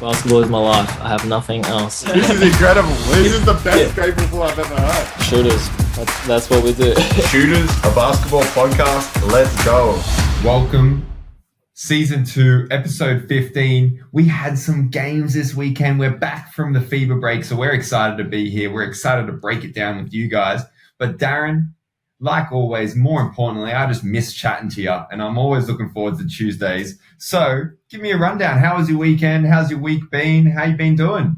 Basketball is my life. I have nothing else. This is incredible. This is the best Great Football I've ever heard. Shooters. That's what we do. Shooters, a basketball podcast. Let's go. Welcome. Season 2, episode 15. We had some games this weekend. We're back from the fever break, so we're excited to be here. We're excited to break it down with you guys. But Darren, like always, more importantly, I just miss chatting to you, and I'm always looking forward to Tuesdays. So give me a rundown. How was your weekend? How's your week been? How you been doing?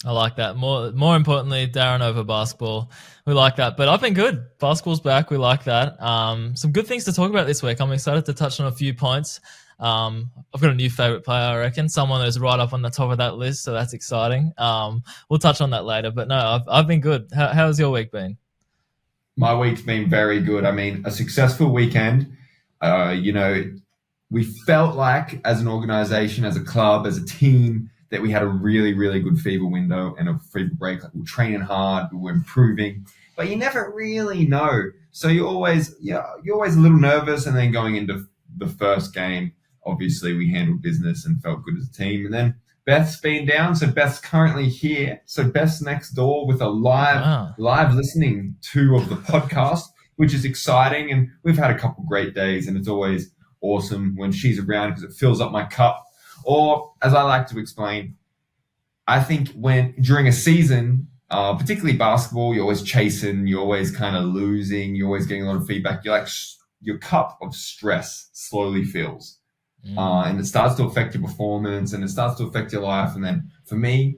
I like that. More importantly, Darren over basketball. We like that. But I've been good. Basketball's back. We like that. Some good things to talk about this week. I'm excited to touch on a few points. I've got a new favorite player, I reckon. Someone that's right up on the top of that list, so that's exciting. We'll touch on that later. But no, I've been good. How's your week been? My week's been very good. I mean, a successful weekend. We felt like as an organization, as a club, as a team, that we had a really, really good fever window and a fever break. Like, we're training hard, we're improving, but you never really know. So you're always a little nervous. And then going into the first game, obviously we handled business and felt good as a team. And then Beth's been down, so Beth's currently here. So Beth's next door with a live listening to of the podcast, which is exciting. And we've had a couple great days, and it's always awesome when she's around because it fills up my cup. Or, as I like to explain, I think when during a season, particularly basketball, you're always chasing, you're always kind of losing, you're always getting a lot of feedback. You're like, your cup of stress slowly fills. And it starts to affect your performance, and it starts to affect your life. And then for me,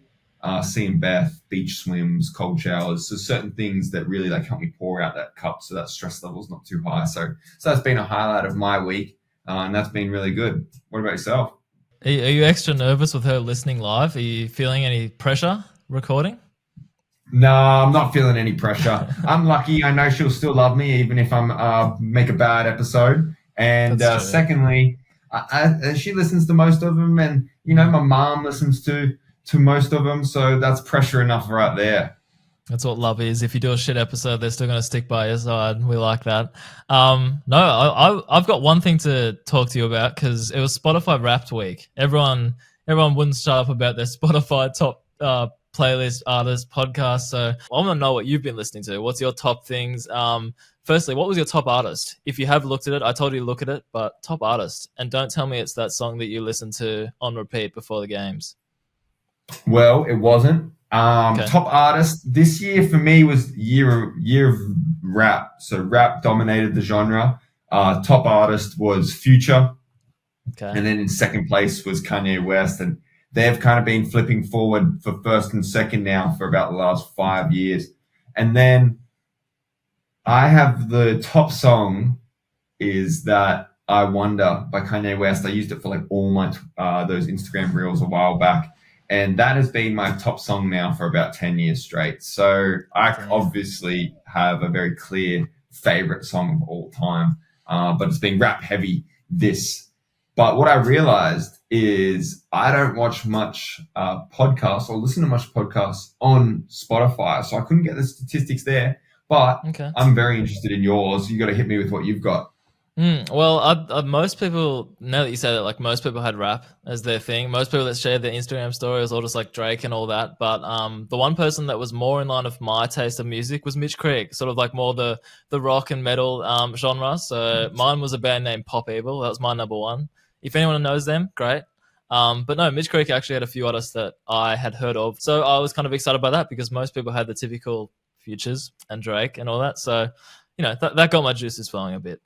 seeing Beth, beach swims, cold showers, so certain things that really like help me pour out that cup so that stress level is not too high. So that's been a highlight of my week, and that's been really good. What about yourself? Are you extra nervous with her listening live? Are you feeling any pressure recording? No, I'm not feeling any pressure. I'm lucky. I know she'll still love me even if I'm make a bad episode. And secondly, she listens to most of them, and my mom listens to most of them, so that's pressure enough right there. That's what love is. If you do a shit episode, they're still going to stick by your side. We like that. I've got one thing to talk to you about because it was Spotify Wrapped week. Everyone wouldn't shut up about their Spotify top playlist, artist, podcast. So I want to know what you've been listening to. What's your top things? Firstly, what was your top artist? If you have looked at it, I told you to look at it, but top artist. And don't tell me it's that song that you listened to on repeat before the games. Well, it wasn't. Okay. Top artist this year for me was year of rap. So rap dominated the genre. Top artist was Future. Okay. And then in second place was Kanye West. And they've kind of been flipping forward for first and second now for about the last 5 years. And then I have the top song is that I Wonder by Kanye West. I used it for like all my those Instagram reels a while back. And that has been my top song now for about 10 years straight. So I obviously have a very clear favorite song of all time, but it's been rap heavy this. But what I realized is I don't watch much podcasts or listen to much podcasts on Spotify. So I couldn't get the statistics there, but I'm very interested in yours. You got to hit me with what you've got. Well, most people, now that you say that, like most people had rap as their thing. Most people that shared their Instagram story was all just like Drake and all that. But the one person that was more in line with my taste of music was Mitch Creek, sort of like more the rock and metal genre. So mine was a band named Pop Evil. That was my number one. If anyone knows them, great. But no, Mitch Creek actually had a few artists that I had heard of. So I was kind of excited by that because most people had the typical Futures and Drake and all that. So, that got my juices flowing a bit.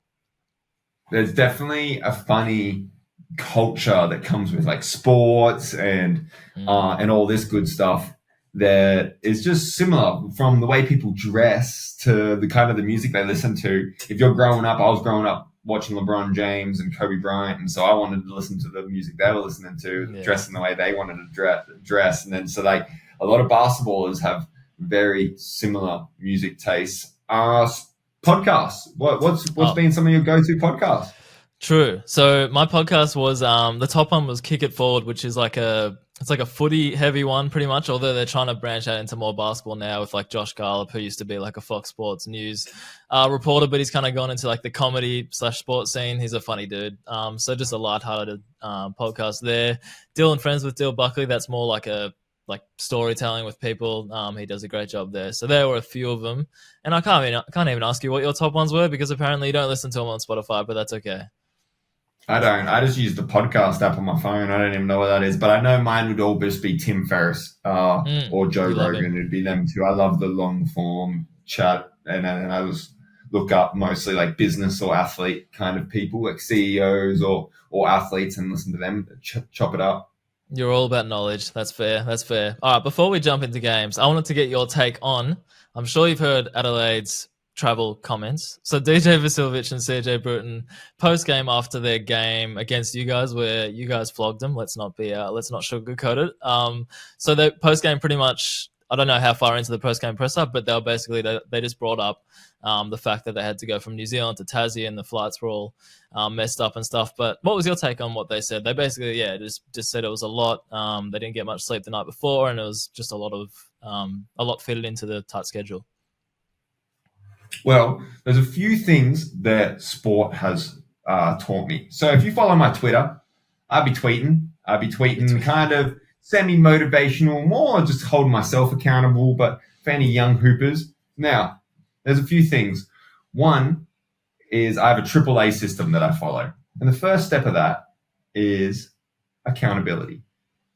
There's definitely a funny culture that comes with like sports and all this good stuff that is just similar from the way people dress to the kind of the music they listen to. If you're growing up, I was growing up watching LeBron James and Kobe Bryant, and so I wanted to listen to the music they were listening to, dressing the way they wanted to dress. And then so like a lot of basketballers have very similar music tastes. Podcasts. What's been some of your go-to podcasts? True. So my podcast was the top one was Kick It Forward, which is like a footy heavy one pretty much, although they're trying to branch out into more basketball now with like Josh Garlop, who used to be like a Fox Sports News reporter, but he's kind of gone into like the comedy / sports scene. He's a funny dude. So just a lighthearted podcast there. Dylan Friends with Dill Buckley, that's more like a like storytelling with people. He does a great job there. So there were a few of them. And I can't even ask you what your top ones were because apparently you don't listen to them on Spotify, but that's okay. I don't. I just use the podcast app on my phone. I don't even know what that is, but I know mine would all just be Tim Ferriss or Joe Rogan. It'd be them two. I love the long form chat, and I just look up mostly like business or athlete kind of people, like CEOs or athletes, and listen to them chop it up. You're all about knowledge. That's fair. That's fair. All right. Before we jump into games, I wanted to get your take on. I'm sure you've heard Adelaide's travel comments. So DJ Vasiljevic and CJ Bruton post game after their game against you guys, where you guys flogged them. Let's not sugarcoat it. So the post game pretty much. I don't know how far into the post game presser, but they were basically they just brought up the fact that they had to go from New Zealand to Tassie and the flights were all messed up and stuff. But what was your take on what they said? They basically just said it was a lot. They didn't get much sleep the night before, and it was just a lot fitted into the tight schedule. Well, there's a few things that sport has taught me. So if you follow my Twitter, I'd be tweeting kind of semi-motivational, more just holding myself accountable, but for any young hoopers. Now, there's a few things. One is I have a AAA system that I follow. And the first step of that is accountability.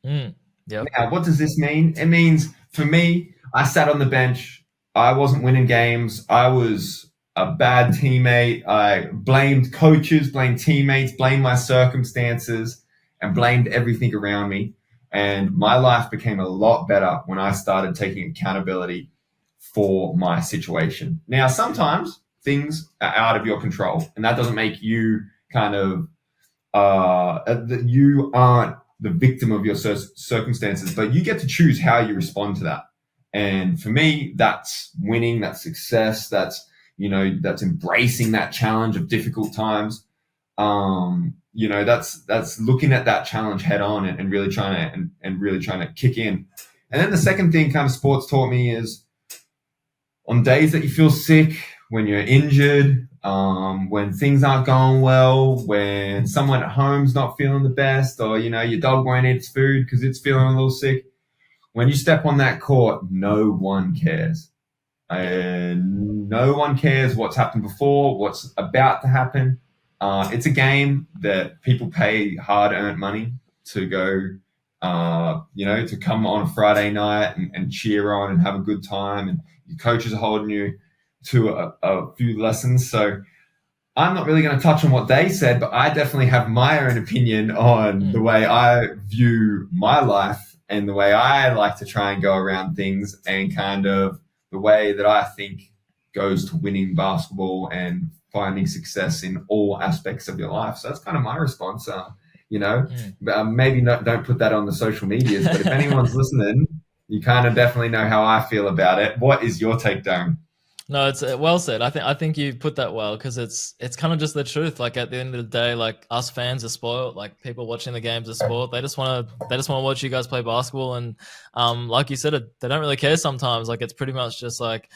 Yep. Now, what does this mean? It means, for me, I sat on the bench. I wasn't winning games. I was a bad teammate. I blamed coaches, blamed teammates, blamed my circumstances, and blamed everything around me. And my life became a lot better when I started taking accountability for my situation. Now, sometimes things are out of your control, and that doesn't make you kind of you aren't the victim of your circumstances, but you get to choose how you respond to that. And for me, that's winning, that's success, that's embracing that challenge of difficult times. That's looking at that challenge head on and really trying to kick in. And then the second thing kind of sports taught me is on days that you feel sick, when you're injured, when things aren't going well, when someone at home's not feeling the best, or, your dog won't eat its food because it's feeling a little sick. When you step on that court, no one cares. And no one cares what's happened before, what's about to happen. It's a game that people pay hard-earned money to go, to come on a Friday night and cheer on and have a good time. And your coaches are holding you to a few lessons. So I'm not really going to touch on what they said, but I definitely have my own opinion on the way I view my life and the way I like to try and go around things, and kind of the way that I think goes to winning basketball and finding success in all aspects of your life. So that's kind of my response. Maybe don't put that on the social medias, but if anyone's listening, you kind of definitely know how I feel about it. What is your take, Darren? No, it's well said. I think you put that well, because it's kind of just the truth. Like at the end of the day, like us fans are spoiled. Like people watching the games are spoiled. They just want to watch you guys play basketball, and like you said, they don't really care sometimes. Like it's pretty much just like.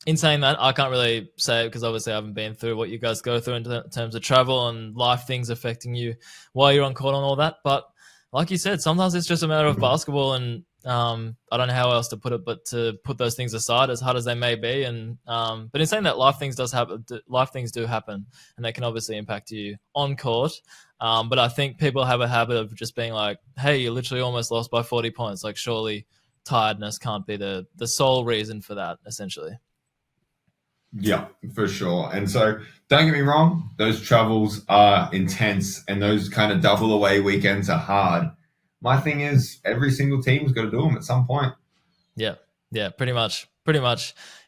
In saying that, I can't really say it because obviously I haven't been through what you guys go through in terms of travel and life things affecting you while you're on court and all that. But like you said, sometimes it's just a matter of basketball, and I don't know how else to put it, but to put those things aside, as hard as they may be. And but in saying that, life things do happen, and they can obviously impact you on court. But I think people have a habit of just being like, "Hey, you literally almost lost by 40 points. Like surely tiredness can't be the sole reason for that." Essentially. Yeah, for sure. And so don't get me wrong, those travels are intense and those kind of double away weekends are hard. My thing is every single team's got to do them at some point. Yeah, pretty much.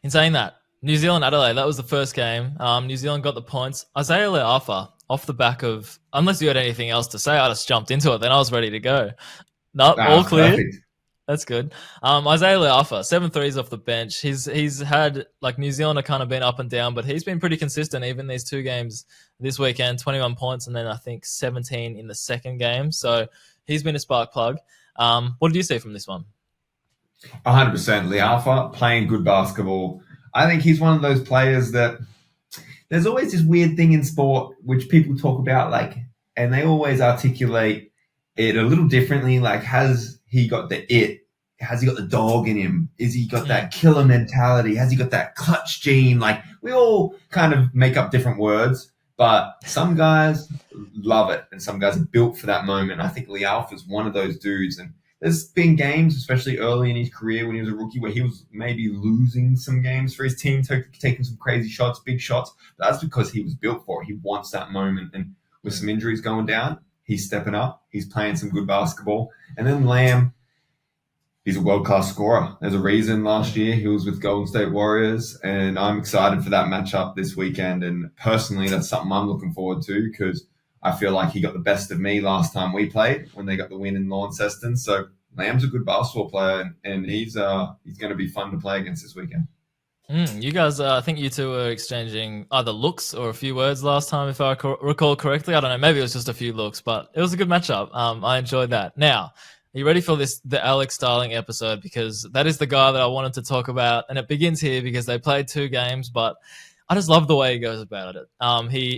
In saying that, New Zealand Adelaide, that was the first game. New Zealand got the points. Isaiah Le'afa, off the back of, unless you had anything else to say, I just jumped into it. Then I was ready to go. No, all clear. Perfect. That's good. Isaiah Leafa, 7 threes off the bench. He's had like New Zealand have kind of been up and down, but he's been pretty consistent even these 2 games this weekend. 21 points and then I think 17 in the second game. So he's been a spark plug. What did you see from this one? 100%. Liafa playing good basketball. I think he's one of those players that there's always this weird thing in sport which people talk about, like, and they always articulate it a little differently. Like, has he got the it? Has he got the dog in him? Is he got that killer mentality? Has he got that clutch gene? Like, we all kind of make up different words, but some guys love it and some guys are built for that moment. I think Lialf is one of those dudes. And there's been games, especially early in his career when he was a rookie, where he was maybe losing some games for his team, taking some crazy shots, big shots. But that's because he was built for it. He wants that moment. And with some injuries going down, he's stepping up. He's playing some good basketball. And then Lamb, he's a world-class scorer. There's a reason last year he was with Golden State Warriors, and I'm excited for that matchup this weekend. And personally, that's something I'm looking forward to because I feel like he got the best of me last time we played when they got the win in Launceston. So Lamb's a good basketball player, and he's going to be fun to play against this weekend. You guys, I think you two were exchanging either looks or a few words last time, if I recall correctly. I don't know, maybe it was just a few looks, but it was a good matchup. I enjoyed that. Now, are you ready for the Alex Starling episode? Because that is the guy that I wanted to talk about, and it begins here because they played 2 games, but I just love the way he goes about it.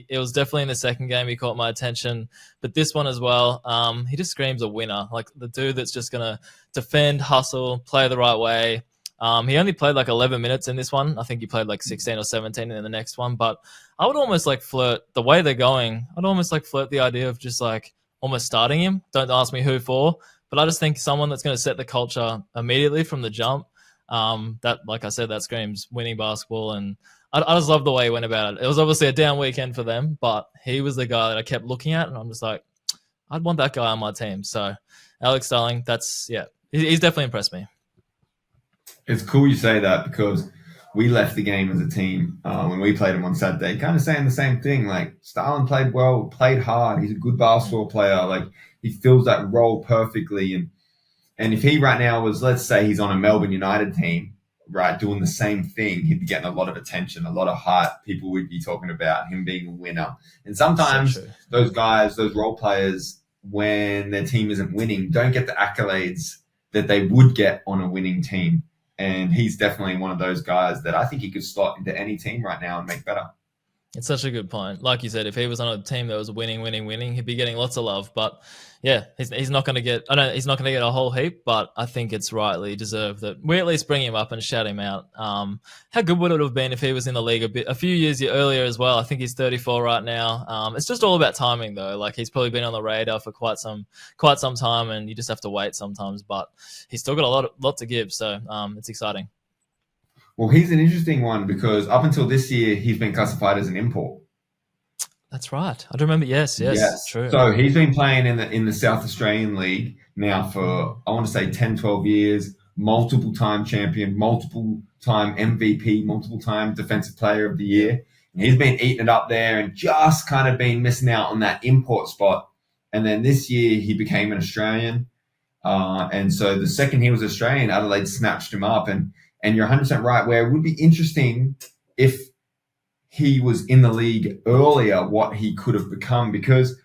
It was definitely in the second game he caught my attention, but this one as well. He just screams a winner, like the dude that's just gonna defend, hustle, play the right way. He only played like 11 minutes in this one. I think he played like 16 or 17 in the next one. But I would almost like flirt the way they're going. I'd almost like flirt the idea of just like almost starting him. Don't ask me who for, but I just think someone that's going to set the culture immediately from the jump. That, like I said, that screams winning basketball, and I just love the way he went about it. It was obviously a down weekend for them, but he was the guy that I kept looking at, and I'm just like, I'd want that guy on my team. So Alex Starling, he's definitely impressed me. It's cool you say that because we left the game as a team when we played him on Saturday, kind of saying the same thing. Like, Starling played well, played hard. He's a good basketball player. Like, he fills that role perfectly. And if he right now was, let's say he's on a Melbourne United team, right, doing the same thing, he'd be getting a lot of attention, a lot of hype. People would be talking about him being a winner. And sometimes those guys, those role players, when their team isn't winning, don't get the accolades that they would get on a winning team. And he's definitely one of those guys that I think he could slot into any team right now and make better. It's such a good point. Like you said, if he was on a team that was winning, he'd be getting lots of love. But yeah, he's not going to get. He's not going to get a whole heap. But I think it's rightly deserved that we at least bring him up and shout him out. How good would it have been if he was in the league a few years earlier as well? I think he's 34 right now. It's just all about timing, though. Like, he's probably been on the radar for quite some time, and you just have to wait sometimes. But he's still got a lot to give, so it's exciting. Well, he's an interesting one because up until this year, he's been classified as an import. That's right. I do remember. Yes, true. So he's been playing in the South Australian League now for, I want to say, 10, 12 years, multiple-time champion, multiple-time MVP, multiple-time Defensive Player of the Year. And he's been eating it up there and just kind of been missing out on that import spot. And then this year, he became an Australian. And so the second he was Australian, Adelaide snatched him up. And you're 100% right, where it would be interesting if he was in the league earlier, what he could have become, because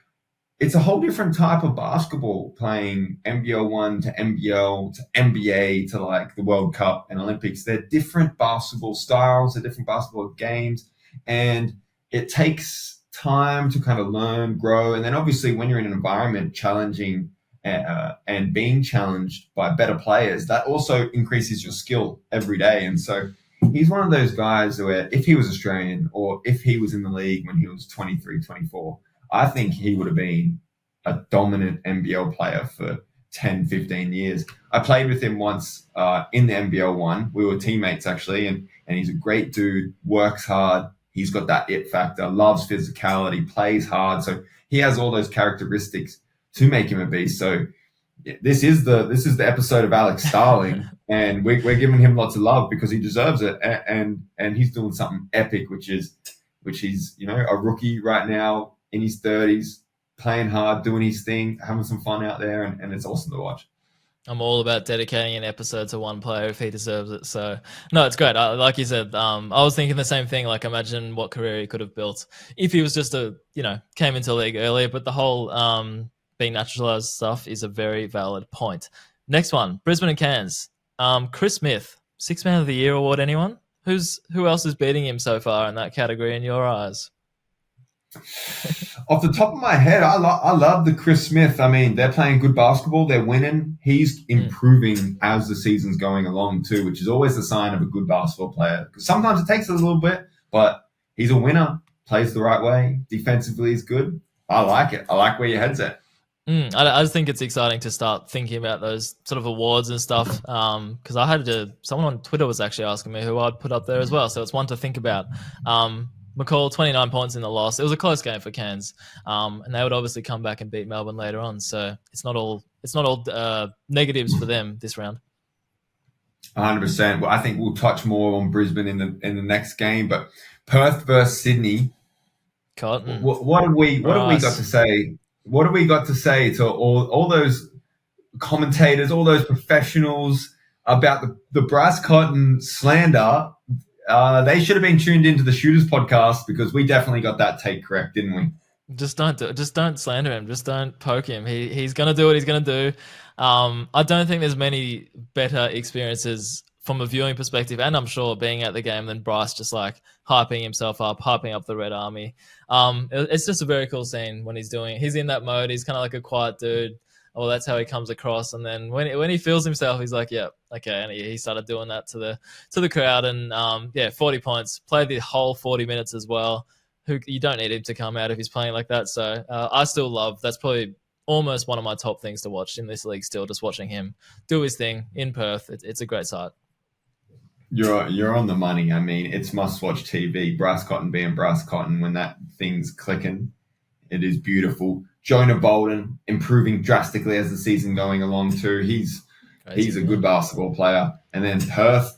it's a whole different type of basketball playing NBL 1 to NBL to NBA to like the World Cup and Olympics. They're different basketball styles, they're different basketball games, and it takes time to kind of learn, grow. And then obviously when you're in an environment challenging and being challenged by better players, that also increases your skill every day. And so he's one of those guys where if he was Australian or if he was in the league when he was 23, 24, I think he would have been a dominant NBL player for 10, 15 years. I played with him once in the NBL 1. We were teammates, actually, and he's a great dude, works hard. He's got that it factor, loves physicality, plays hard. So he has all those characteristics to make him a beast. So this is the episode of Alex Starling, and we're giving him lots of love because he deserves it, and he's doing something epic, which he's a rookie right now in his 30s, playing hard, doing his thing, having some fun out there, and it's awesome to watch. I'm all about dedicating an episode to one player if he deserves it. So no, it's great. Like you said, I was thinking the same thing. Like imagine what career he could have built if he was just came into the league earlier. But the whole being naturalized stuff is a very valid point. Next one, Brisbane and Cairns. Chris Smith, Six Man of the Year award. Anyone? Who else is beating him so far in that category in your eyes? Off the top of my head, I love the Chris Smith. I mean, they're playing good basketball. They're winning. He's improving as the season's going along too, which is always a sign of a good basketball player. Because sometimes it takes a little bit, but he's a winner. Plays the right way. Defensively, he's good. I like it. I like where your head's at. I just think it's exciting to start thinking about those sort of awards and stuff. Because someone on Twitter was actually asking me who I'd put up there as well. So it's one to think about. McCall, 29 points in the loss. It was a close game for Cairns, and they would obviously come back and beat Melbourne later on. So it's not all negatives for them this round. 100%. Well, I think we'll touch more on Brisbane in the next game, but Perth versus Sydney. Cotton. What have we got to say? What have we got to say to all those commentators, all those professionals about the Bryce Cotton slander? They should have been tuned into the Shooters podcast because we definitely got that take correct, didn't we? Just don't do it. Just don't slander him. Just don't poke him. He's gonna do what he's gonna do. I don't think there's many better experiences from a viewing perspective, and I'm sure being at the game than Bryce just like hyping himself up, hyping up the Red Army. It's just a very cool scene when he's in that mode. He's kind of like a quiet dude. Oh, that's how he comes across. And then when he feels himself, he's like, yeah, okay. And he started doing that to the crowd. And 40 points. Played the whole 40 minutes as well. You don't need him to come out if he's playing like that. So I still love. That's probably almost one of my top things to watch in this league. Still, just watching him do his thing in Perth. It's a great sight. You're on the money. I mean, it's must-watch TV. Bryce Cotton being Bryce Cotton when that thing's clicking. It is beautiful. Jonah Bolden improving drastically as the season going along too. He's a good basketball player. And then Perth,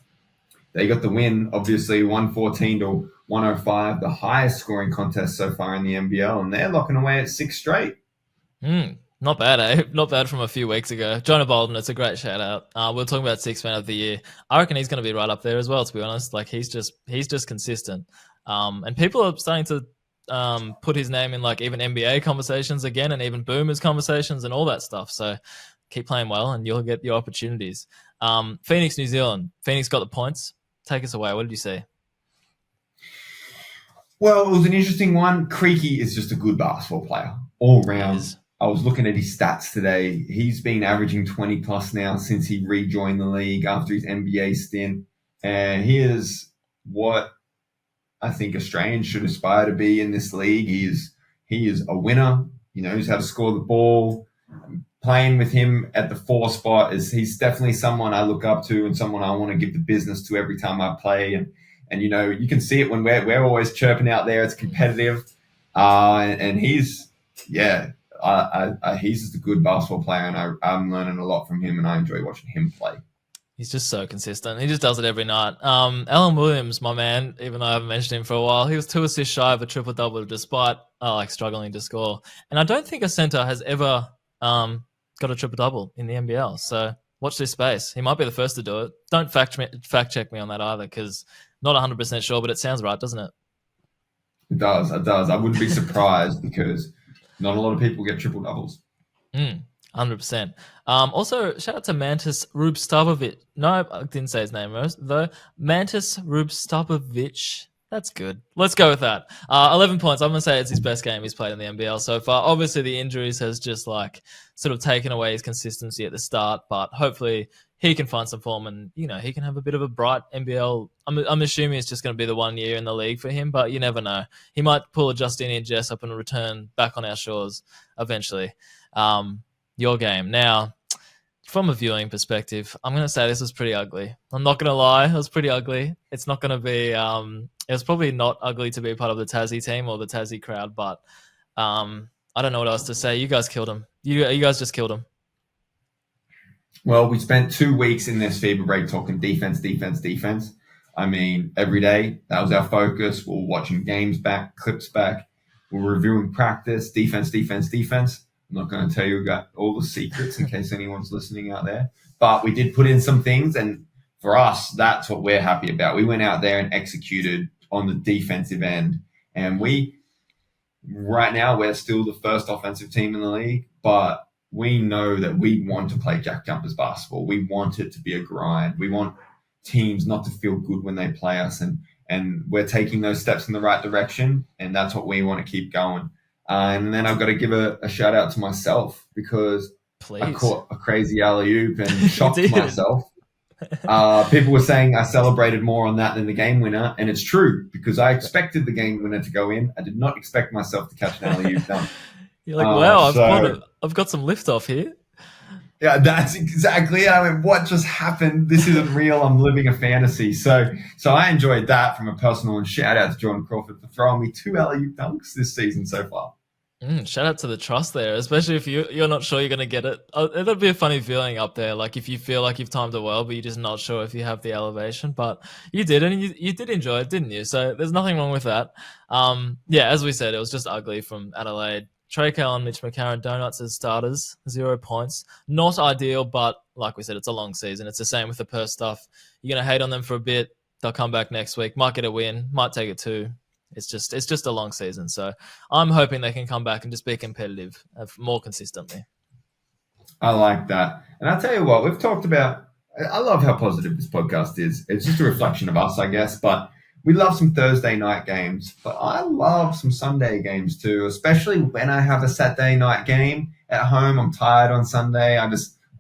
they got the win, obviously 114 to 105, the highest scoring contest so far in the NBL, and they're locking away at 6 straight. Not bad, eh? Not bad from a few weeks ago. Jonah Bolden, it's a great shout out. We're talking about Six Man of the Year. I reckon he's going to be right up there as well, to be honest. Like he's just consistent. And people are starting to put his name in like even NBA conversations again, and even Boomers conversations and all that stuff. So keep playing well and you'll get your opportunities. Phoenix, New Zealand. Phoenix got the points. Take us away. What did you say? Well, it was an interesting one. Creaky is just a good basketball player all round. I was looking at his stats today. He's been averaging 20 plus now since he rejoined the league after his NBA stint. And he is what I think Australians should aspire to be in this league. He is a winner. He knows how to score the ball. Playing with him at the 4 spot he's definitely someone I look up to and someone I want to give the business to every time I play. And you know, you can see it when we're always chirping out there. It's competitive. And he's just a good basketball player, and I'm learning a lot from him, and I enjoy watching him play. He's just so consistent. He just does it every night. Alan Williams, my man, even though I haven't mentioned him for a while, he was 2 assists shy of a triple-double despite struggling to score. And I don't think a centre has ever got a triple-double in the NBL. So watch this space. He might be the first to do it. Don't fact check me on that either, because not 100% sure, but it sounds right, doesn't it? It does. I wouldn't be surprised because not a lot of people get triple-doubles. 100%. Also, shout out to Mantis Rubstavovic. No, I didn't say his name though. Mantis Rubstavovic. That's good. Let's go with that. 11 points. I'm going to say it's his best game he's played in the NBL so far. Obviously, the injuries has just sort of taken away his consistency at the start, but hopefully he can find some form and, you know, he can have a bit of a bright NBL. I'm assuming it's just going to be the 1 year in the league for him, but you never know. He might pull a Justinian Jessup and return back on our shores eventually. Your game. Now, from a viewing perspective, I'm going to say this was pretty ugly. I'm not going to lie. It was pretty ugly. It's not going to be, it was probably not ugly to be part of the Tassie team or the Tassie crowd, but I don't know what else to say. You guys killed him. You guys just killed him. Well, we spent 2 weeks in this FIBA break talking defense. I mean, every day, that was our focus. We're watching games back, clips back. We're reviewing practice, defense. I'm not going to tell you about all the secrets in case anyone's listening out there. But we did put in some things, and for us, that's what we're happy about. We went out there and executed on the defensive end, and right now we're still the first offensive team in the league, but we know that we want to play Jack Jumpers basketball. We want it to be a grind. We want teams not to feel good when they play us, and we're taking those steps in the right direction, and that's what we want to keep going. And then I've got to give a shout out to myself because Please. I caught a crazy alley-oop and shocked did. myself. People were saying I celebrated more on that than the game winner, and it's true because I expected the game winner to go in. I did not expect myself to catch an alley-oop dunk. You're like, wow, I've got some lift off here. Yeah, that's exactly it. I went, what just happened? This isn't real. I'm living a fantasy. So I enjoyed that from a personal, and shout out to Jordan Crawford for throwing me 2 alley-oop dunks this season so far. Shout out to the trust there, especially if you're not sure you're going to get it. It'll be a funny feeling up there, like if you feel like you've timed it well, but you're just not sure if you have the elevation. But you did, and you did enjoy it, didn't you? So there's nothing wrong with that. Yeah, as we said, it was just ugly from Adelaide. Trey Kell and Mitch McCarron, donuts as starters, 0 points. Not ideal, but like we said, it's a long season. It's the same with the Perth stuff. You're going to hate on them for a bit. They'll come back next week, might get a win, might take it 2. It's just a long season. So I'm hoping they can come back and just be competitive more consistently. I like that. And I'll tell you what, we've talked about, I love how positive this podcast is. It's just a reflection of us, I guess, but we love some Thursday night games, but I love some Sunday games too, especially when I have a Saturday night game at home. I'm tired on Sunday. I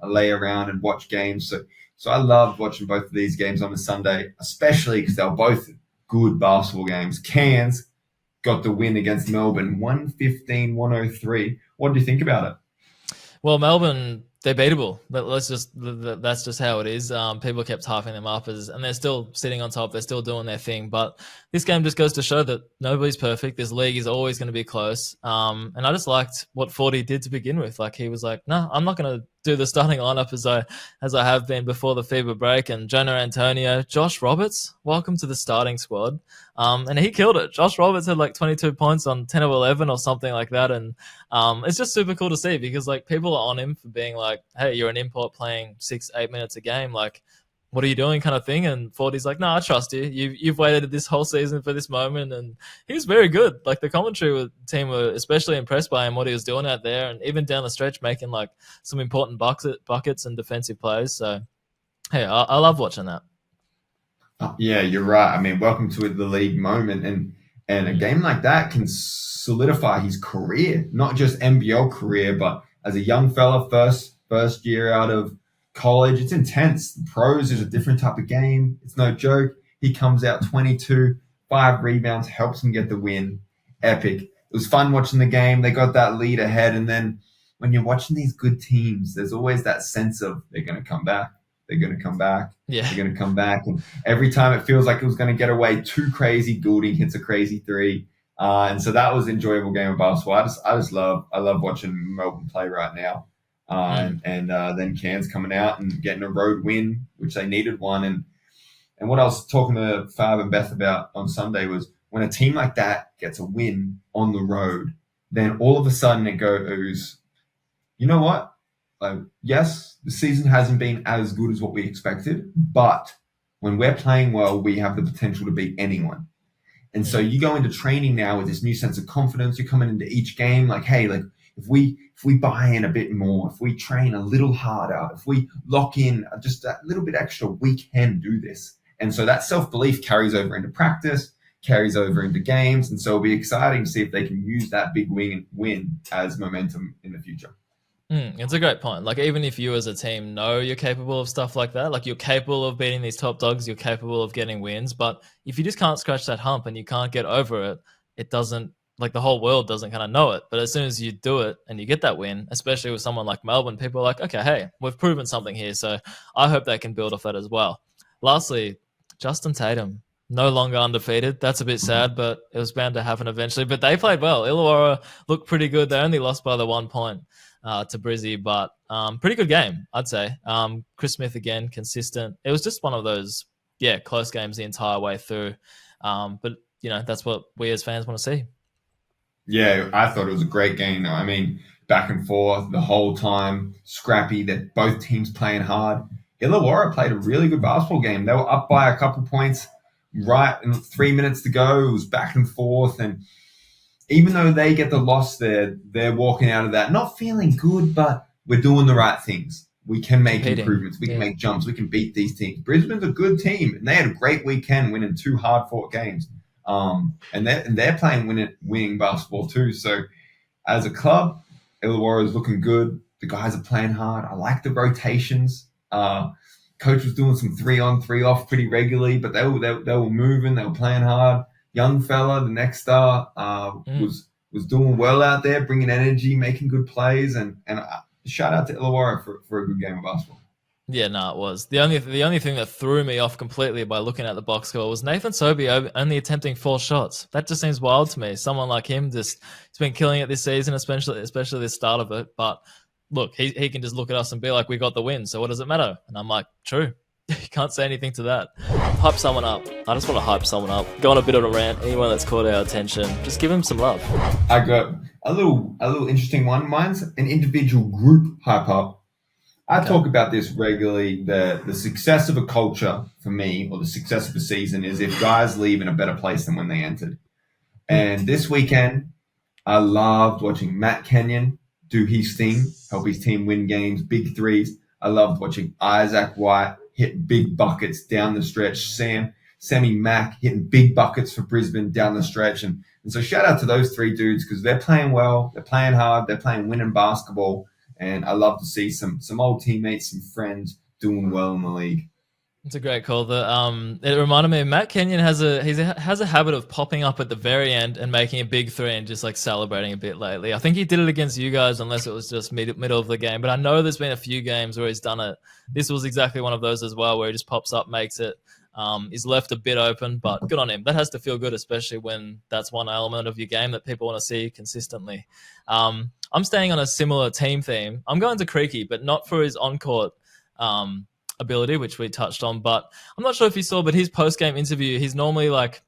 lay around and watch games. So I love watching both of these games on a Sunday, especially because they're both good basketball games. Cairns got the win against Melbourne, 115-103. What do you think about it? Well, Melbourne, they're beatable. That's just how it is. People kept hyping them up and they're still sitting on top. They're still doing their thing. But this game just goes to show that nobody's perfect. This league is always going to be close. And I just liked what Forty did to begin with. Like he was like, no, I'm not going to do the starting lineup as I have been before the FIBA break. And Jonah Antonio, Josh Roberts, welcome to the starting squad. And he killed it. Josh Roberts had like 22 points on 10 of 11 or something like that. And it's just super cool to see because like people are on him for being like, hey, you're an import playing 6-8 minutes a game. Like, what are you doing kind of thing? And Forty's like, no, I trust you. You've waited this whole season for this moment. And he was very good. Like the commentary team were especially impressed by him, what he was doing out there. And even down the stretch, making like some important buckets and defensive plays. So, hey, I love watching that. Yeah, you're right. I mean, welcome to the league moment. And a game like that can solidify his career, not just NBL career, but as a young fella, first year out of college, it's intense. The pros is a different type of game. It's no joke. He comes out 22, 5 rebounds, helps him get the win. Epic. It was fun watching the game. They got that lead ahead. And then when you're watching these good teams, there's always that sense of they're going to come back. They're going to come back. Yeah. They're going to come back. And every time it feels like it was going to get away too crazy, Goulding hits a crazy 3. And so that was an enjoyable game of basketball. I love watching Melbourne play right now. And then Cairns coming out and getting a road win, which they needed one. And what I was talking to Fab and Beth about on Sunday was when a team like that gets a win on the road, then all of a sudden it goes, you know what? Like, yes, the season hasn't been as good as what we expected, but when we're playing well, we have the potential to beat anyone. And so you go into training now with this new sense of confidence. You're coming into each game like, hey, like if we buy in a bit more, if we train a little harder, if we lock in just a little bit extra, we can do this. And so that self-belief carries over into practice, carries over into games. And so it'll be exciting to see if they can use that big win as momentum in the future. It's a great point. Like, even if you as a team know you're capable of stuff like that, like you're capable of beating these top dogs, you're capable of getting wins. But if you just can't scratch that hump and you can't get over it, it doesn't, like the whole world doesn't kind of know it. But as soon as you do it and you get that win, especially with someone like Melbourne, people are like, okay, hey, we've proven something here. So I hope they can build off that as well. Lastly, Justin Tatum, no longer undefeated. That's a bit sad, but it was bound to happen eventually. But they played well. Illawarra looked pretty good. They only lost by the 1 point. To Brizzy, but pretty good game, I'd say. Chris Smith again, consistent. It was just one of those, close games the entire way through. But, that's what we as fans want to see. Yeah, I thought it was a great game. I mean, back and forth the whole time, scrappy. That both teams playing hard. Illawarra played a really good basketball game. They were up by a couple points right in 3 minutes to go. It was back and forth, and even though they get the loss there, they're walking out of that not feeling good, but we're doing the right things. We can make improvements. We can make jumps. We can beat these teams. Brisbane's a good team, and they had a great weekend winning 2 hard-fought games. And they're playing winning basketball too. So as a club, Illawarra is looking good. The guys are playing hard. I like the rotations. Coach was doing some 3-on, 3-off pretty regularly, but they were moving. They were playing hard. Young fella, the next star, was doing well out there, bringing energy, making good plays, and shout out to Illawarra for a good game of basketball. Yeah, no, it was. The only thing that threw me off completely by looking at the box score was Nathan Sobey only attempting 4 shots. That just seems wild to me. Someone like him he's been killing it this season, especially the start of it. But look, he can just look at us and be like, we got the win, so what does it matter? And I'm like, true. You can't say anything to that. Hype someone up. I just want to hype someone up. Go on a bit of a rant. Anyone that's caught our attention, just give him some love. I got a little interesting one. Mine's an individual group hype up. I talk about this regularly. The success of a culture for me, or the success of a season, is if guys leave in a better place than when they entered. And this weekend, I loved watching Matt Kenyon do his thing, help his team win games, big threes. I loved watching Isaac White hit big buckets down the stretch. Sammy Mack hitting big buckets for Brisbane down the stretch. And so shout out to those 3 dudes because they're playing well, they're playing hard, they're playing winning basketball. And I love to see some old teammates, some friends doing well in the league. It's a great call. It reminded me, Matt Kenyon has a habit of popping up at the very end and making a big 3 and just like celebrating a bit lately. I think he did it against you guys, unless it was just middle of the game. But I know there's been a few games where he's done it. This was exactly one of those as well, where he just pops up, makes it. He's left a bit open, but good on him. That has to feel good, especially when that's one element of your game that people want to see consistently. I'm staying on a similar team theme. I'm going to Creaky, but not for his on-court ability, which we touched on. But I'm not sure if you saw, but his post-game interview, he's normally like,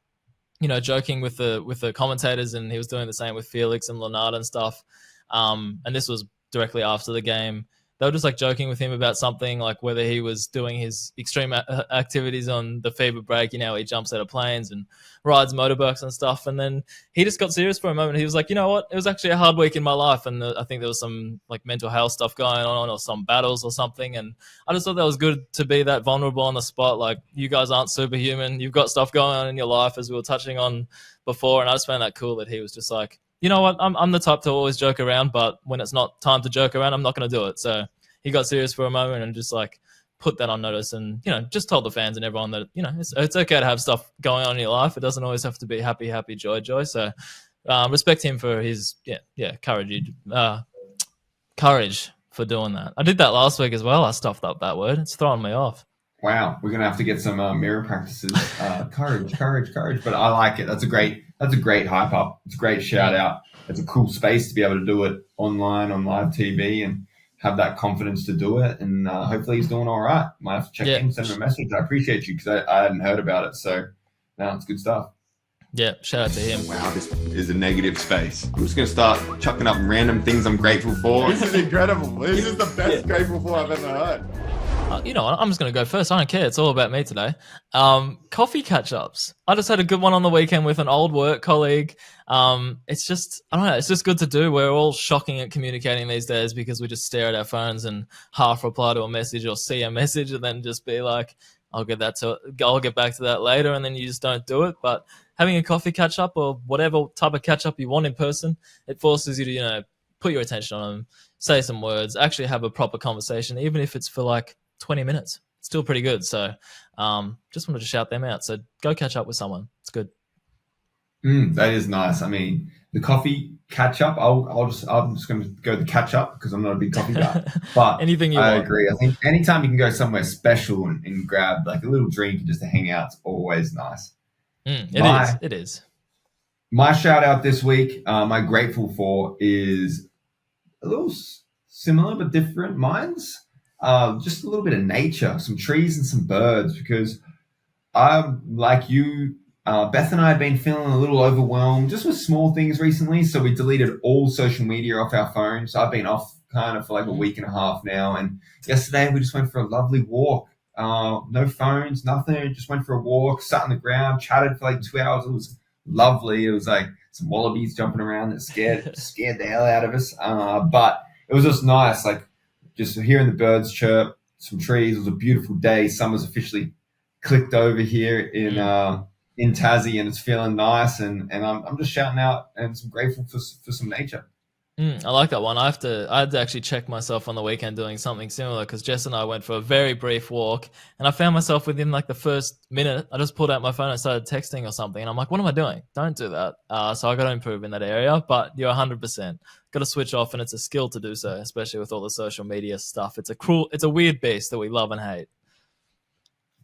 joking with the commentators, and he was doing the same with Felix and Leonard and stuff. And this was directly after the game. They were just like joking with him about something, like whether he was doing his extreme activities on the FIBA break. He jumps out of planes and rides motorbikes and stuff. And then he just got serious for a moment. He was like, you know what? It was actually a hard week in my life. And I think there was some like mental health stuff going on, or some battles or something. And I just thought that was good to be that vulnerable on the spot. Like, you guys aren't superhuman. You've got stuff going on in your life, as we were touching on before. And I just found that cool that he was just like, you know what, I'm the type to always joke around, but when it's not time to joke around, I'm not going to do it. So he got serious for a moment and just like put that on notice, and just told the fans and everyone that it's okay to have stuff going on in your life. It doesn't always have to be happy, joy. So respect him for his courage for doing that. I did that last week as well. I stuffed up that word. It's throwing me off. Wow, we're gonna have to get some mirror practices. Courage. But I like it. That's a great hype up. It's a great shout out. It's a cool space to be able to do it online on live TV and have that confidence to do it. And hopefully he's doing all right. Might have to check in, send him a message. I appreciate you because I hadn't heard about it. So no, it's good stuff. Yeah, shout out to him. Wow, this is a negative space. I'm just going to start chucking up random things I'm grateful for. This is incredible. This is the best grateful for I've ever heard. I'm just going to go first. I don't care. It's all about me today. Coffee catch-ups. I just had a good one on the weekend with an old work colleague. It's just, I don't know, it's just good to do. We're all shocking at communicating these days because we just stare at our phones and half reply to a message or see a message and then just be like, I'll get back to that later, and then you just don't do it. But having a coffee catch-up or whatever type of catch-up you want in person, it forces you to, put your attention on them, say some words, actually have a proper conversation, even if it's for like 20 minutes. It's still pretty good. So just wanted to shout them out. So go catch up with someone. It's good. That is nice. I mean, the coffee catch up, I'm just going to go the catch up because I'm not a big coffee guy. But anything you I want. agree. I think anytime you can go somewhere special and grab like a little drink and just to hang out, it's always nice. It is. My shout out this week, I'm grateful for is a little similar but different. Mine's just a little bit of nature, some trees and some birds, because I'm like you. Beth and I had been feeling a little overwhelmed just with small things recently, so we deleted all social media off our phones. So I've been off kind of for like a week and a half now, and yesterday we just went for a lovely walk. No phones, nothing. Just went for a walk, sat on the ground, chatted for like 2 hours. It was lovely. It was like some wallabies jumping around that scared the hell out of us. But it was just nice, like just hearing the birds chirp, some trees. It was a beautiful day. Summer's officially clicked over here in Tassie, and it's feeling nice. And I'm just shouting out, and I'm grateful for some nature. I like that one. I had to actually check myself on the weekend doing something similar because Jess and I went for a very brief walk, and I found myself within like the first minute, I just pulled out my phone and started texting or something, and I'm like, what am I doing? Don't do that. So I got to improve in that area, but you're 100%. Got to switch off, and it's a skill to do so, especially with all the social media stuff. It's a weird beast that we love and hate.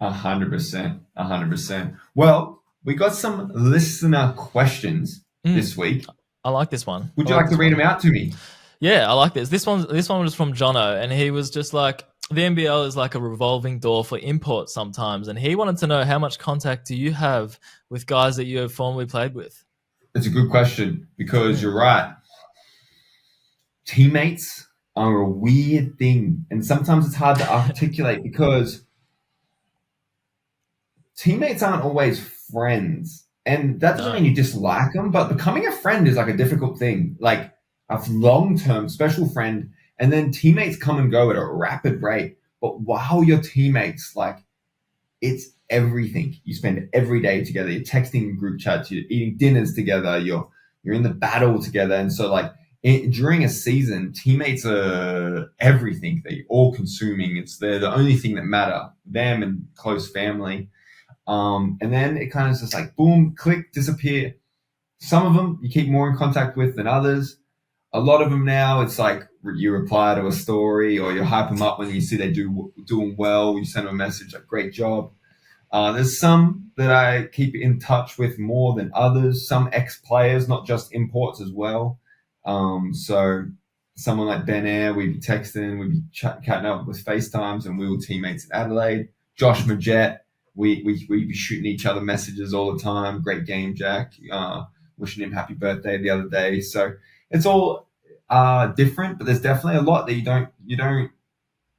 100%. Well, we got some listener questions this week. I like this one. Would you like to read them out to me? Yeah, I like this. This one was from Jono, and he was just like, the NBL is like a revolving door for import sometimes, and he wanted to know how much contact do you have with guys that you have formerly played with? It's a good question because you're right. Teammates are a weird thing, and sometimes it's hard to articulate because teammates aren't always friends. And that doesn't mean you dislike them, but becoming a friend is like a difficult thing, like a long-term special friend. And then teammates come and go at a rapid rate. But while you're teammates, like it's everything. You spend every day together. You're texting in group chats. You're eating dinners together. You're in the battle together. And so like during a season, teammates are everything. They're all consuming. They're the only thing that matter. Them and close family. And then it kind of just like boom, click, disappear. Some of them you keep more in contact with than others. A lot of them now, it's like you reply to a story or you hype them up when you see they doing well. You send them a message like, great job. There's some that I keep in touch with more than others. Some ex-players, not just imports as well. So someone like Ben Air, we'd be texting, we'd be catching up with FaceTimes, and we were teammates in Adelaide. Josh Majet, we'd be shooting each other messages all the time. Great game, Jack. Wishing him happy birthday the other day. So it's all different, but there's definitely a lot that you don't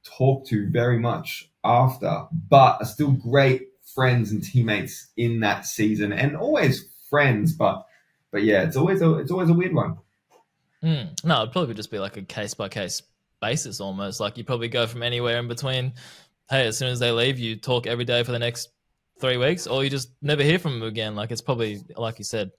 talk to very much after, but are still great friends and teammates in that season, and always friends. But yeah, it's always a weird one. No, it'd probably just be like a case by case basis almost. Like you probably go from anywhere in between. Hey, as soon as they leave, you talk every day for the next 3 weeks, or you just never hear from them again. Like it's probably, like you said,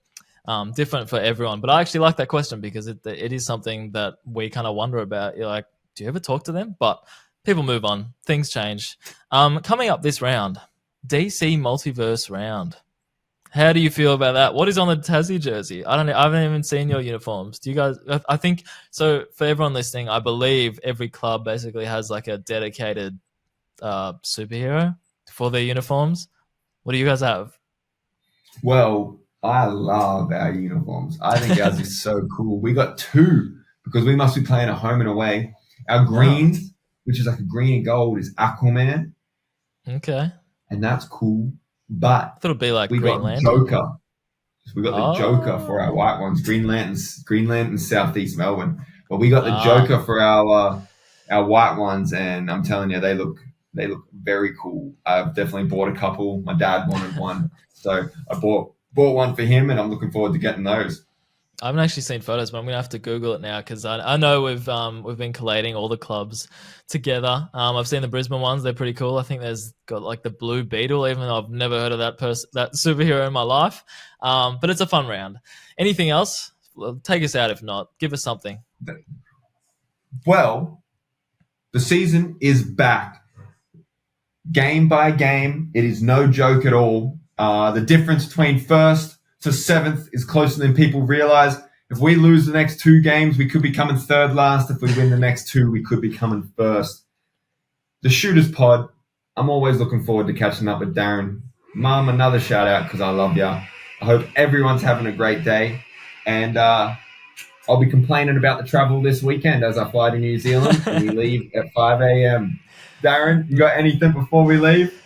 different for everyone. But I actually like that question because it is something that we kind of wonder about. You're like, do you ever talk to them? But people move on. Things change. Coming up this round, DC Multiverse round. How do you feel about that? What is on the Tassie jersey? I haven't even seen your uniforms. Do you guys? I think so. For everyone listening, I believe every club basically has like a dedicated superhero for their uniforms. What do you guys have? Well, I love our uniforms. I think ours is so cool. We got two because we must be playing at home and away. Our green, which is like a green and gold, is Aquaman. Okay. And that's cool. But I thought it'd be like we Green got Lantern. Joker. We got the Joker for our white ones. Green Lantern, Southeast Melbourne. But we got the Joker for our white ones, and I'm telling you, they look very cool. I've definitely bought a couple. My dad wanted one, so I bought one for him, and I'm looking forward to getting those. I haven't actually seen photos, but I'm gonna have to Google it now because I know we've been collating all the clubs together. I've seen the Brisbane ones; they're pretty cool. I think there's got like the Blue Beetle, even though I've never heard of that superhero in my life. But it's a fun round. Anything else? Well, take us out. If not, give us something. Well, the season is back. Game by game, it is no joke at all. The difference between first to seventh is closer than people realize. If we lose the next 2 games, we could be coming third last. If we win the next 2, we could be coming first. The Shooters Pod, I'm always looking forward to catching up with Darren. Mum, another shout out because I love ya. I hope everyone's having a great day. And I'll be complaining about the travel this weekend as I fly to New Zealand and we leave at 5 a.m. Darren, you got anything before we leave?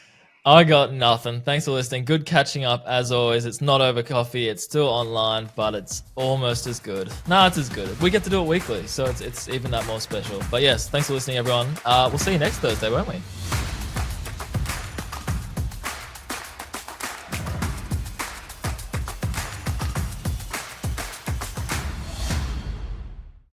I got nothing. Thanks for listening. Good catching up as always. It's not over coffee. It's still online, but it's almost as good. Nah, it's as good. We get to do it weekly, so it's even that more special. But yes, thanks for listening, everyone. We'll see you next Thursday, won't we?